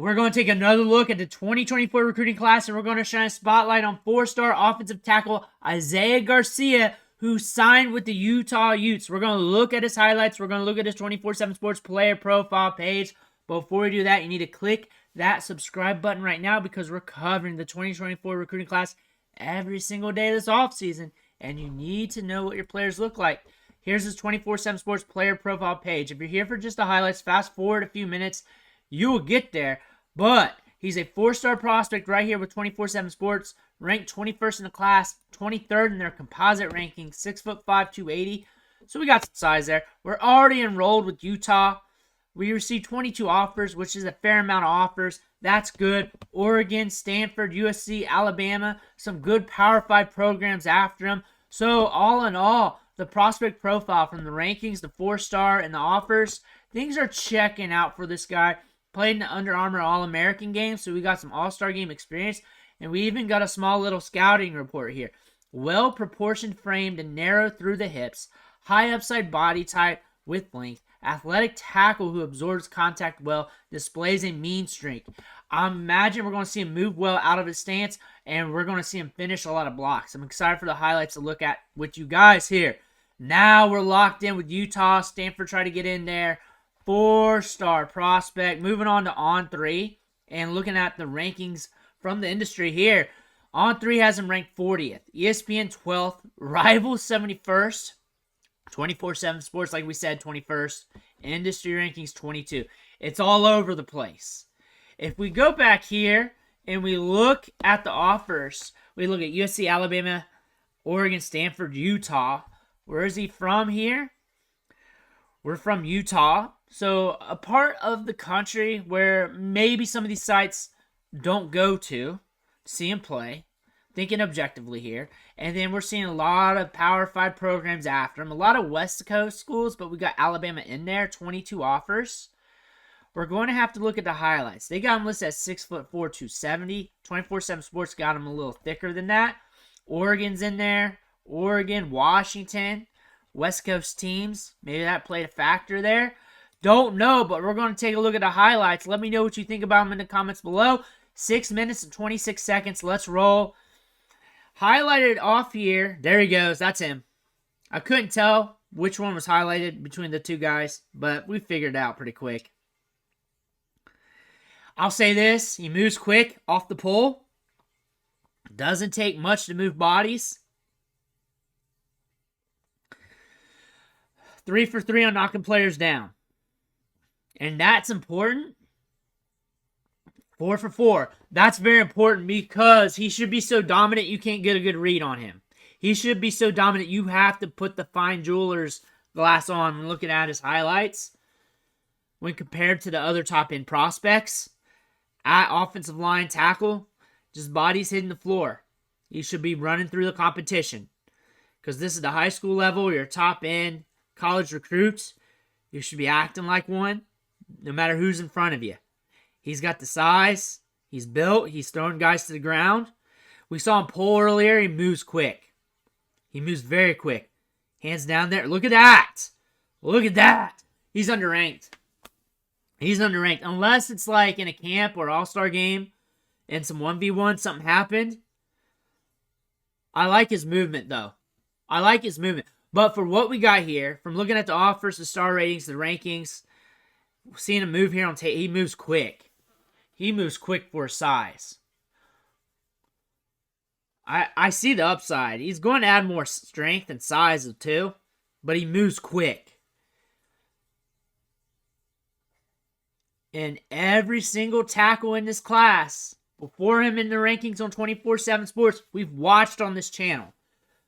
We're going to take another look at the 2024 recruiting class, and we're going to shine a spotlight on four-star offensive tackle Isaiah Garcia, who signed with the Utah Utes. We're going to look at his highlights. We're going to look at his 24/7 Sports player profile page. But before we do that, you need to click that subscribe button right now because we're covering the 2024 recruiting class every single day this offseason, and you need to know what your players look like. Here's his 24/7 Sports player profile page. If you're here for just the highlights, fast forward a few minutes. You will get there. But he's a four-star prospect right here with 24/7 Sports, ranked 21st in the class, 23rd in their composite ranking, 6'5", 280. So we got some size there. We're already enrolled with Utah. We received 22 offers, which is a fair amount of offers. That's good. Oregon, Stanford, USC, Alabama, some good Power 5 programs after him. So all in all, the prospect profile from the rankings, the four-star, and the offers, things are checking out for this guy. Played in the Under Armour All-American game, so we got some All-Star game experience. And we even got a small little scouting report here. Well-proportioned framed and narrow through the hips. High upside body type with length. Athletic tackle who absorbs contact well. Displays a mean streak. I imagine we're going to see him move well out of his stance. And we're going to see him finish a lot of blocks. I'm excited for the highlights to look at with you guys here. Now we're locked in with Utah. Stanford tried to get in there. Four-star prospect. Moving on to On3 and looking at the rankings from the industry here. On3 has him ranked 40th. ESPN 12th. Rivals 71st. 24/7 Sports, like we said, 21st. Industry rankings 22. It's all over the place. If we go back here and we look at the offers, we look at USC, Alabama, Oregon, Stanford, Utah. Where is he from here? We're from Utah. So a part of the country where maybe some of these sites don't go to see him play. Thinking objectively here. And then we're seeing a lot of Power 5 programs after him. A lot of West Coast schools, but we got Alabama in there. 22 offers. We're going to have to look at the highlights. They got him listed at 6'4", 270. 24/7 Sports got him a little thicker than that. Oregon's in there. Oregon, Washington, West Coast teams. Maybe that played a factor there. Don't know, but we're going to take a look at the highlights. Let me know what you think about them in the comments below. 6 minutes and 26 seconds. Let's roll. Highlighted off here. There he goes. That's him. I couldn't tell which one was highlighted between the two guys, but we figured it out pretty quick. I'll say this. He moves quick off the pole. Doesn't take much to move bodies. 3 for 3 on knocking players down. And that's important. 4 for 4. That's very important because he should be so dominant you can't get a good read on him. He should be so dominant you have to put the fine jeweler's glass on when looking at his highlights. When compared to the other top-end prospects, at offensive line tackle, just bodies hitting the floor. He should be running through the competition. Because this is the high school level, your top-end college recruits. You should be acting like one, no matter who's in front of you. He's got the size. He's built. He's throwing guys to the ground. We saw him pull earlier. He moves quick. He moves very quick. Hands down there. Look at that. Look at that. He's underranked. He's underranked. Unless it's like in a camp or all-star game and some 1v1, something happened. I like his movement, though. I like his movement. But for what we got here, from looking at the offers, the star ratings, the rankings, seeing him move here on tape, he moves quick. He moves quick for his size. I see the upside. He's going to add more strength and size too, but he moves quick. And every single tackle in this class, before him in the rankings on 24/7 Sports, we've watched on this channel.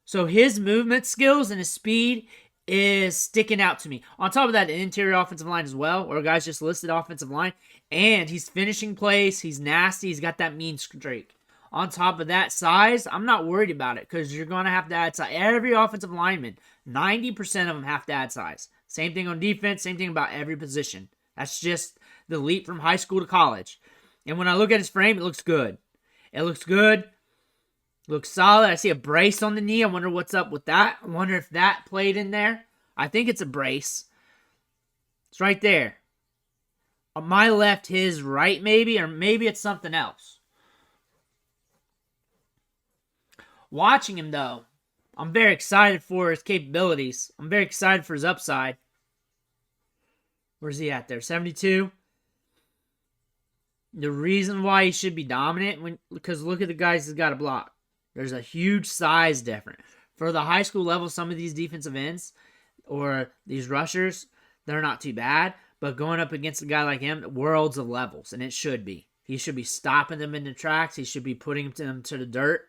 So his movement skills and his speed is sticking out to me. On top of that, the interior offensive line as well, or guys just listed offensive line. And he's finishing plays. He's nasty. He's got that mean streak. On top of that size, I'm not worried about it because you're going to have to add size. Every offensive lineman, 90% of them have to add size. Same thing on defense. Same thing about every position. That's just the leap from high school to college. And when I look at his frame, it looks good. It looks good. Looks solid. I see a brace on the knee. I wonder what's up with that. I wonder if that played in there. I think it's a brace. It's right there. My left, his right, maybe, or maybe it's something else. Watching him, though, I'm very excited for his capabilities. I'm very excited for his upside. Where's he at there? 72. The reason why he should be dominant, because look at the guys he's got to block. There's a huge size difference. For the high school level, some of these defensive ends or these rushers, they're not too bad. But going up against a guy like him, worlds of levels, and it should be. He should be stopping them in the tracks. He should be putting them to the dirt.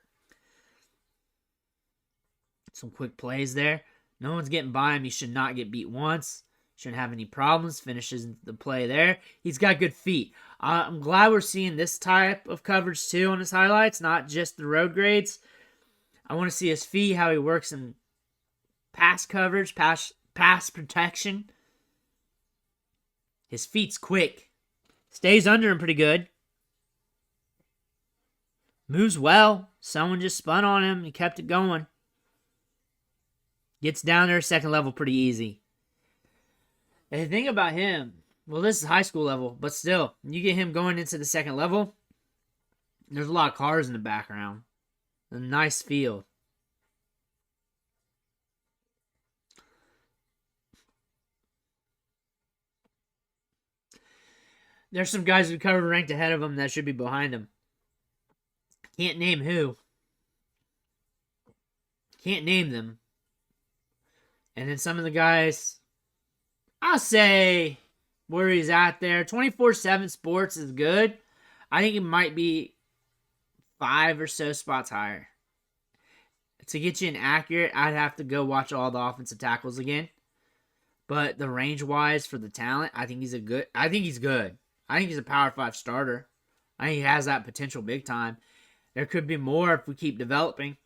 Some quick plays there. No one's getting by him. He should not get beat once. Shouldn't have any problems. Finishes the play there. He's got good feet. I'm glad we're seeing this type of coverage too on his highlights, not just the road grades. I want to see his feet, how he works in pass coverage, pass protection. His feet's quick. Stays under him pretty good. Moves well. Someone just spun on him. He kept it going. Gets down there second level pretty easy. And the thing about him, well, this is high school level, but still, you get him going into the second level, there's a lot of cars in the background. A nice field. There's some guys who covered ranked ahead of him that should be behind him. Can't name who. Can't name them. And then some of the guys, I'll say where he's at there. 24/7 Sports is good. I think it might be 5 or so spots higher. To get you an accurate, I'd have to go watch all the offensive tackles again. But the range-wise for the talent, I think he's good. I think he's a Power 5 starter. I think he has that potential big time. There could be more if we keep developing.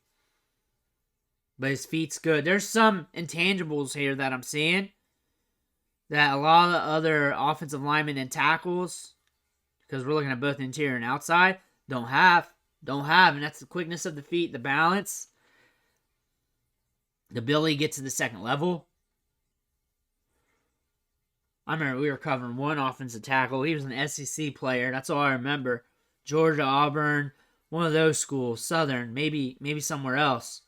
But his feet's good. There's some intangibles here that I'm seeing that a lot of the other offensive linemen and tackles, because we're looking at both interior and outside, don't have. And that's the quickness of the feet, the balance, the ability to get to the second level. I remember we were covering one offensive tackle. He was an SEC player. That's all I remember. Georgia, Auburn, one of those schools, Southern, maybe somewhere else.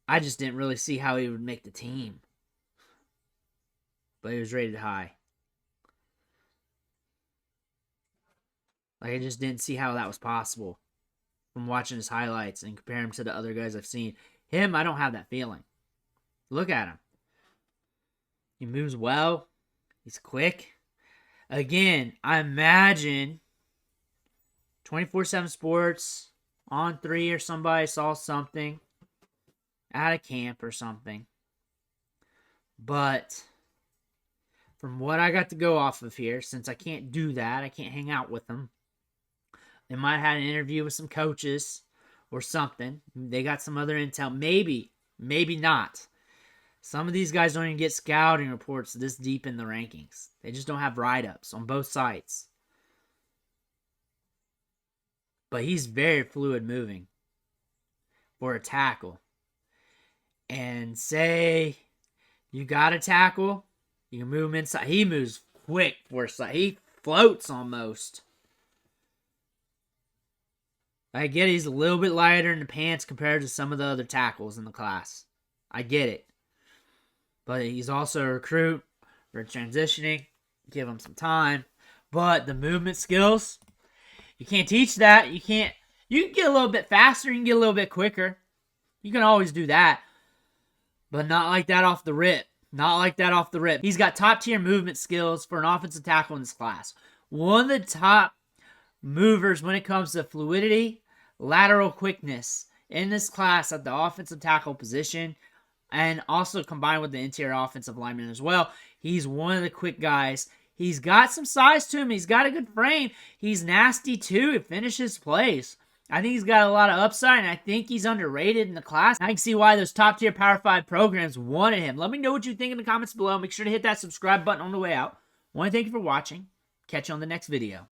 I just didn't really see how he would make the team. But he was rated high. I just didn't see how that was possible from watching his highlights and compare him to the other guys I've seen. Him, I don't have that feeling. Look at him. He moves well. He's quick. Again, I imagine 24/7 Sports, On 3 or somebody saw something at a camp or something. But from what I got to go off of here, since I can't do that, I can't hang out with them. They might have had an interview with some coaches or something. They got some other intel. Maybe not. Some of these guys don't even get scouting reports this deep in the rankings. They just don't have write-ups on both sides. But he's very fluid moving for a tackle. And say you got a tackle, you can move him inside. He moves quick for a side. He floats almost. I get he's a little bit lighter in the pants compared to some of the other tackles in the class. I get it. But he's also a recruit for transitioning. Give him some time. But the movement skills, you can't teach that. You can get a little bit faster. You can get a little bit quicker. You can always do that. But not like that off the rip. He's got top-tier movement skills for an offensive tackle in this class. One of the top movers when it comes to fluidity, lateral quickness in this class at the offensive tackle position, and also combined with the interior offensive lineman as well. He's one of the quick guys. He's got some size to him. He's got a good frame. He's nasty too. He finishes plays. I think he's got a lot of upside, and I think he's underrated in the class. I can see why those top-tier Power 5 programs wanted him. Let me know what you think in the comments below. Make sure to hit that subscribe button on the way out. I want to thank you for watching. Catch you on the next video.